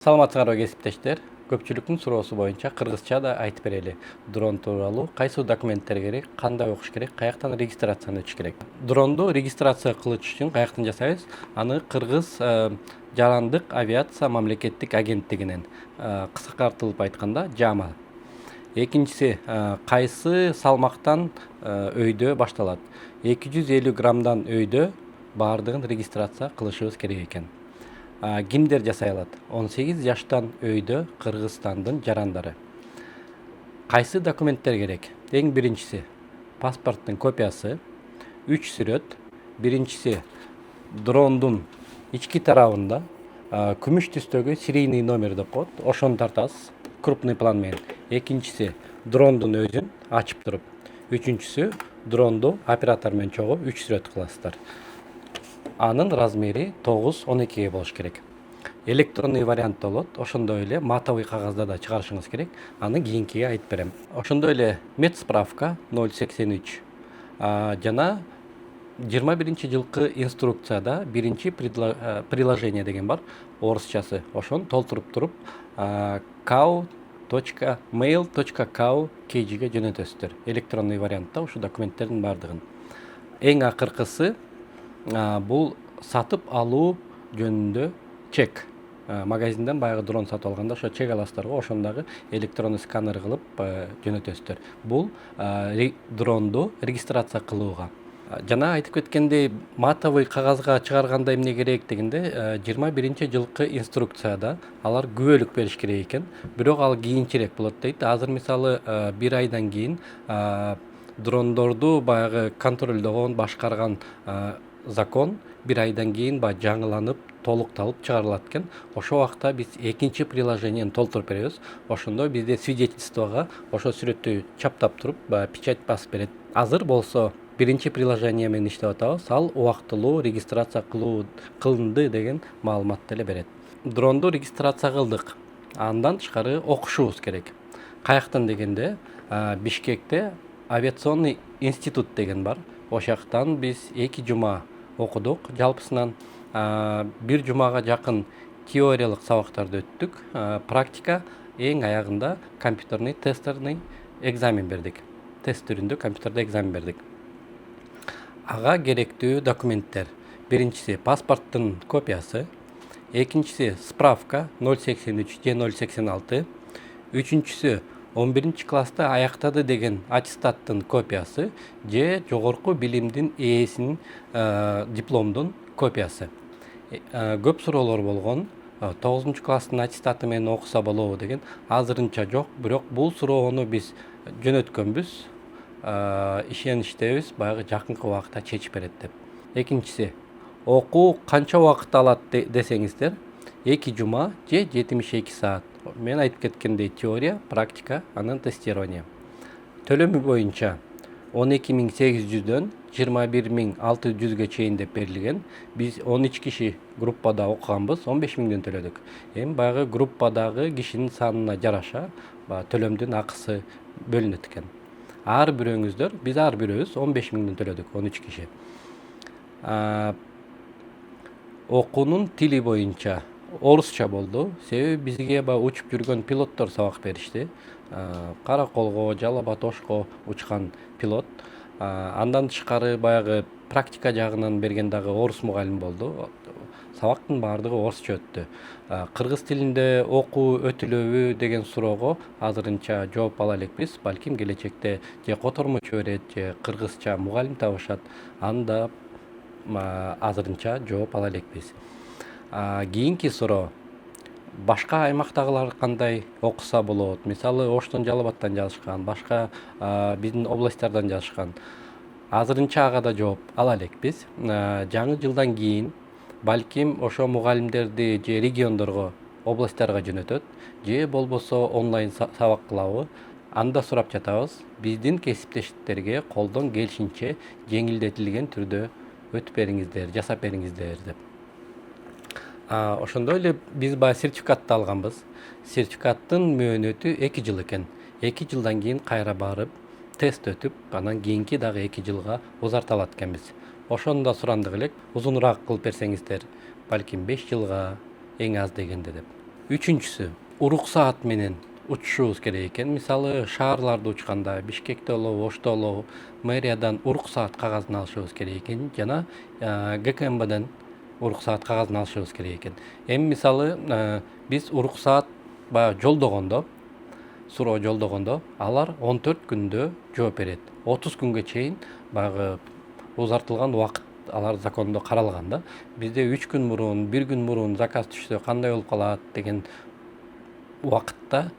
Саламатсыздарбы кесиптештер. Көпчүлүктүн суроосу боюнча кыргызча да айтып берели. Дрон тууралуу кайсы документтер керек, кандай окуш керек, каяктан регистрацияны өтүш керек. Дронду регистрация кылыш үчүн каяктан жасайбыз? Аны Кыргыз жарандык авиация мамлекеттик агенттигинен, кыскартылып айтканда ЖАМА. Экинчиси, кайсы салмактан өйдө башталат? 250 граммдан өйдө баардыгын регистрация кылышыбыз керек экен. Кимдер жасай алат? 18 жаштан өйдө Кыргызстандын жарандары. Кайсы документтер керек? Эң биринчиси паспорттун копиясы, 3 сүрөт. Биринчиси дрондун ички тарабында күмүш түстөгү серийный номер деп коет. Ошону тартасыз крупный план менен. Экинчиси дрондун өзүн ачып туруп. Үчүнчүсү дронду оператор менен чогуу 3 сүрөт кыласыздар. Анын размери 9-12 болуш керек. Электронный вариант болот. Ошондой эле матовый кагазда да чыгарышыңыз керек. Аны кийинкиге айтып берем. Ошондой эле медсправка 083 жана 21-жылкы инструкцияда биринчи приложение деген бар, орусчасы. Ошону толтуруп туруп cow.mail.cow жөнөтөсүздөр. Электронный вариантта ушу документтердин баардыгын. Эң акыркысы бул сатып алуу жөнүндө чек. Магазинден баягы дрон сатып алганда ошо чек аласыздар го, ошондагы электронный сканер кылып жөнөтөсүздөр. Бул дронду регистрация кылууга. Жана айтып кеткендей, матовый кагазга чыгарганда эмне керек дегенде, 21-жылкы инструкцияда алар күбөлүк бериш керек экен. Бирок ал кийинчерээк болот дейт. Азыр мисалы 1 айдан кийин дрондорду баягы контролдогон, башкарган закон 1 айдан кийин жаңыланып, толукталып чыгарылат экен. Ошол убакта биз экинчи приложениени толтуруп беребиз. Ошондо бизде свидетельствого ошо сүрөттү чаптап туруп, печать басып берет. Азыр болсо биринчи приложение менен иштеп атабыз. Ал убактылуу регистрация кылынды деген маалыматты эле берет. Дронду регистрация кылдык. Андан тышкары окушубуз керек. Каяктан дегенде, Бишкекте авиационный институт деген бар. Ошол жактан биз 2 жума окудук. Жалпысынан 1 жумага жакын теориялык сабактарды өттүк. Практика эң аягында компьютерный тестерный экзамен бердик. Тест түрүндө компьютерде экзамен бердик. Ага керектүү документтер. Биринчиси паспорттун копиясы, экинчиси справка 083 же 086, үчүнчүсү 11-класста аяктады деген аттестаттын копиясы же жогорку билимдин ээсинин дипломдун копиясы. Көп суроолор болгон, 9-класстын аттестаты менен окуса болобу деген. Азырынча жок, бирок бул суроону биз жөнөткөнбүз. Ишеничтебиз, баягы жакынкы убакытта чечип берет деп. Экинчиси, окуу канча убакыт алат десеңиздер, 2 жума же 72 саат. Мен айтып кеткендей, теория, практика, анан тестирование. Төлөмү боюнча 12.800дөн 21.600ге чейин деп берилген. Биз 13 киши группада окуганбыз, 15.000ден төлөдүк. Эми баягы группадагы кишинин санына жараша төлөмдүн акысы бөлүнөт экен. Ар бирөөңүздөр, биз ар бирөөбүз 15.000ден төлөдүк, 13 киши. Окуунун тили боюнча орусча болду. Себеби бизге учуп жүргөн пилоттор сабак беришти. Караколго, Жалаба Тошко учкан пилот. Андан тышкары баягы практика жагынан берген дагы орус мугалим болду. Сабактын баардыгы орусча өттү. Кыргыз тилинде окуу өтүлөбү деген суроого азырынча жооп ала элекпиз. Балким келечекте же котормочу берет, же кыргызча мугалим табышат. Анда азырынча жооп ала элекпиз. Кийинки суроо, башка аймактагылар кандай окуса болот? Мисалы, Оштон, Жалалбаттан жазышкан, башка биздин областтардан жазышкан. Азырынча ага да жооп ала элекпиз. Жаңы жылдан кийин балким ошо мугалимдерди же региондорго, областтарга жөнөтөт, же болбосо онлайн сабак кылабы. Анда сурап жатабыз. Биздин кесиптештерге колдон келишинче жеңилдетилген түрдө өтүп бериңиздер, жасап бериңиздер деп. Ошондой эле биз сертификатты алганбыз. Сертификаттын мөөнөтү 2 жыл экен. 2 жылдан кийин кайра барып, тест өтүп, анан кийинки дагы 2 жылга узарталат экенбиз. Ошону да сурандык элек, узунураак кылып берсеңиздер, балким 5 жылга эң аз дегенде деп. Үчүнчүсү, уруксаат менен учушубуз керек экен. Мисалы шаарларда учканда Бишкекте болобу, Ошто болобу, мэриядан уруксаат кагазын алышыбыз керек экен жана ГКМБден уруксаат кагазын алышыбыз керек экен. Эми мисалы биз уруксаат баягы жолдогондо, суроо жолдогондо алар 14 күндө жооп берет. 30 күнгө чейин баягы узартылган убакыт алар закондо каралган да. Бизде 3 күн мурун, 1 күн мурун заказ түшсө кандай болуп калат деген убакытта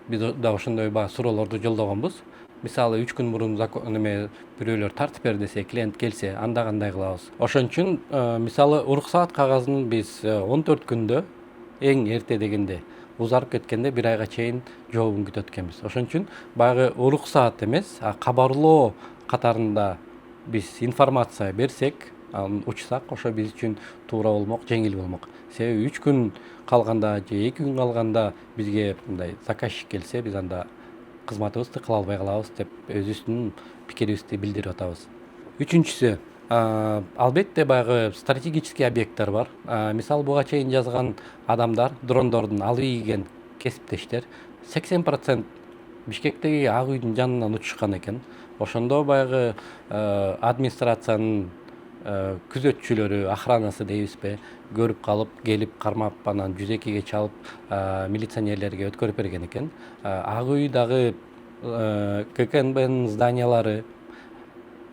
биз да ошондой баягы суроолорду жолдогонбуз. Мисалы 3 күн мурун бирөөлөр тартып бер десе, клиент келсе, анда кандай кылабыз? Ошон үчүн мисалы уруксаат кагазын биз 14 күндө эң эрте дегенде узарып кеткенде 1 айга чейин жообун күтөт экенбиз. Ошон үчүн баягы уруксаат эмес, кабарлоо катарында биз информация берсек, учсак, ошо биз үчүн туура болмок, жеңил болмок. Себеби 3 күн калганда же 2 күн калганда бизге мындай заказчик келсе, биз анда кызматыбызды кыла албай калабыз деп өзүбүздүн пикирибизди билдирип атабыз. Үчүнчүсү, албетте баягы стратегический объекттер бар. Мисалы буга чейин жазган адамдар, дрондордун алып ийген кесиптештер 80% Бишкектеги ак үйдүн жанынан учушкан экен. Ошондо баягы администрациянын күзөтчүлөрү, охранасы дейбизби, көрүп калып, келип кармап, анан 102-ге чалып, милиционерлерге өткөрүп берген экен. Ак үй дагы ККНБнын зданиялары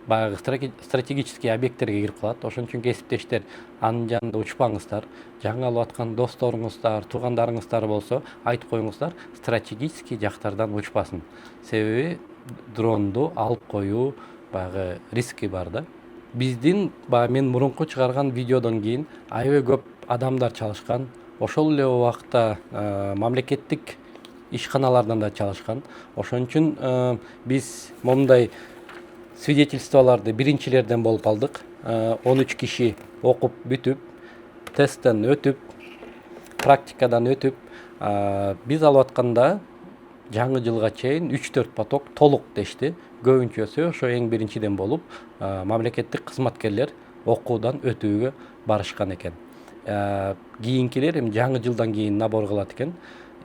баягы стратегический объекттерге кирип калат. Ошон үчүн кесиптештер анын жанында учпаңыздар. Жаңы алып аткан досторуңуздар, туугандарыңыздар болсо, айтып коюңуздар, стратегический жактардан учпасын. Себеби дронду алып коюу баягы риски бар да. Биздин баягы мен мурунку чыгарган видеодон кийин аябай көп адамдар чалышкан. Ошол эле убакта мамлекеттик ишканалардан да чалышкан. Ошон үчүн биз мондай свидетельстволорду биринчилерден болуп алдык. 13 киши окуп бүтүп, тесттен өтүп, практикадан өтүп, биз алып атканда жаңы жылга чейин 3-4 поток толук дешти. Көбүнчөсү ошо эң биринчиден болуп, мамлекеттик кызматкерлер окуудан өтүүгө барышкан экен. Кийинкилер эми жаңы жылдан кийин набор кылат экен.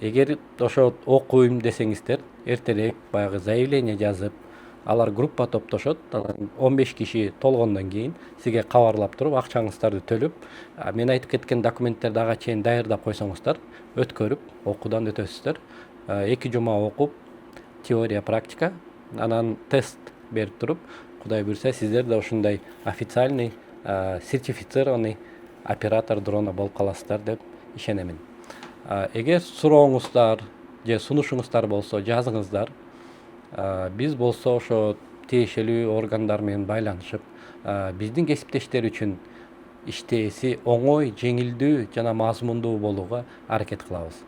Эгер ошо окуйм десеңиздер, эртерээк баягы заявление жазып, алар группа топтошот. 15 киши толгондон кийин сизге кабарлап туруп, акчаңыздарды төлөп, мен айтып кеткен документтерди ага чейин даярдап койсоңуздар, өткөрүп, окуудан өтөсүздөр. 2 жума окуп, теория, практика, анан тест берип туруп, Кудай буйрса, сиздер да ушундай официальный, сертифицированный оператор дрона болуп каласыздар деп ишенемин. Эгер сурооңуздар же сунушуңуздар болсо, жазыңыздар. Биз болсо ошо тиешелүү органдар менен байланышып, биздин кесиптештер үчүн иштээси оңой, жеңилдүү жана мазмундуу болууга аракет кылабыз.